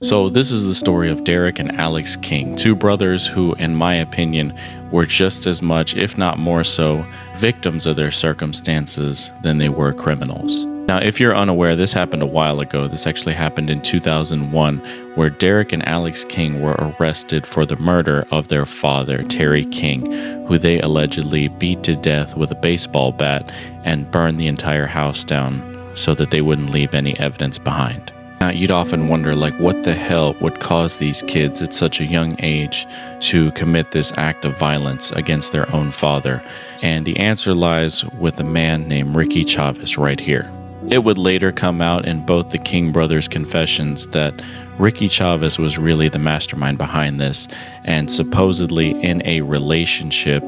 So, this is the story of Derek and Alex King, two brothers who, in my opinion, were just as much, if not more so, victims of their circumstances than they were criminals. Now, if you're unaware, this happened a while ago. This actually happened in 2001, where Derek and Alex King were arrested for the murder of their father, Terry King, who they allegedly beat to death with a baseball bat and burned the entire house down so that they wouldn't leave any evidence behind. Now, you'd often wonder, what the hell would cause these kids at such a young age to commit this act of violence against their own father? And the answer lies with a man named Ricky Chavez right here. It would later come out in both the King brothers' confessions that Ricky Chavez was really the mastermind behind this, and supposedly in a relationship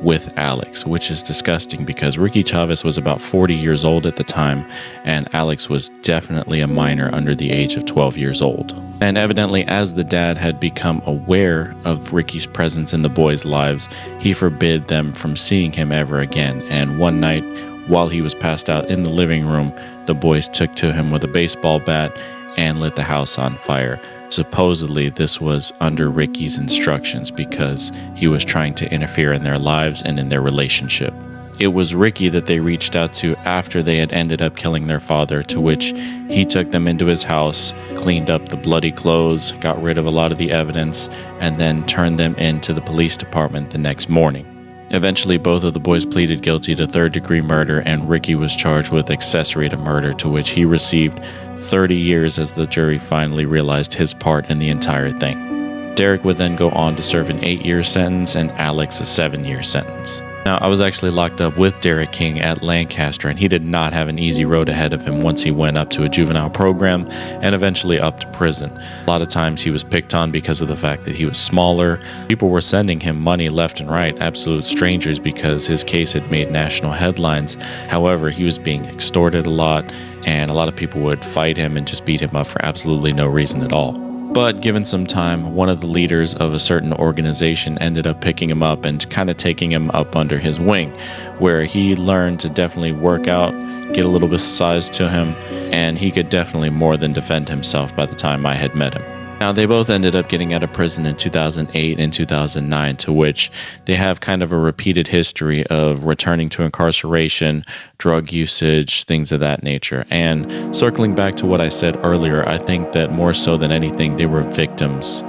with Alex, which is disgusting because Ricky Chavez was about 40 years old at the time, and Alex was definitely a minor under the age of 12 years old. And evidently, as the dad had become aware of Ricky's presence in the boys' lives, he forbid them from seeing him ever again. And one night, while he was passed out in the living room, the boys took to him with a baseball bat and lit the house on fire. Supposedly, this was under Ricky's instructions because he was trying to interfere in their lives and in their relationship. It was Ricky that they reached out to after they had ended up killing their father, to which he took them into his house, cleaned up the bloody clothes, got rid of a lot of the evidence, and then turned them into the police department the next morning. Eventually, both of the boys pleaded guilty to third-degree murder, and Ricky was charged with accessory to murder, to which he received 30 years as the jury finally realized his part in the entire thing. Derek would then go on to serve an 8-year sentence and Alex a 7-year sentence. Now, I was actually locked up with Derek King at Lancaster, and he did not have an easy road ahead of him once he went up to a juvenile program and eventually up to prison. A lot of times he was picked on because of the fact that he was smaller. People were sending him money left and right, absolute strangers, because his case had made national headlines. However, he was being extorted a lot, and a lot of people would fight him and just beat him up for absolutely no reason at all. But given some time, one of the leaders of a certain organization ended up picking him up and kind of taking him up under his wing, where he learned to definitely work out, get a little bit of size to him, and he could definitely more than defend himself by the time I had met him. Now, they both ended up getting out of prison in 2008 and 2009, to which they have kind of a repeated history of returning to incarceration, drug usage, things of that nature. And circling back to what I said earlier, I think that more so than anything, they were victims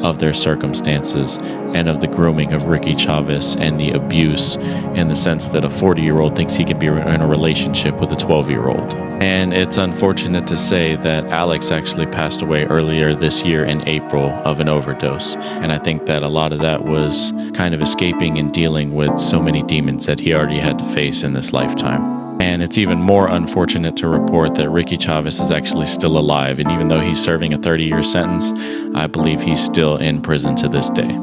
of their circumstances and of the grooming of Ricky Chavez and the abuse, in the sense that a 40-year-old thinks he can be in a relationship with a 12-year-old. And it's unfortunate to say that Alex actually passed away earlier this year in April of an overdose. And I think that a lot of that was kind of escaping and dealing with so many demons that he already had to face in this lifetime. And it's even more unfortunate to report that Ricky Chavez is actually still alive. And even though he's serving a 30-year sentence, I believe he's still in prison to this day.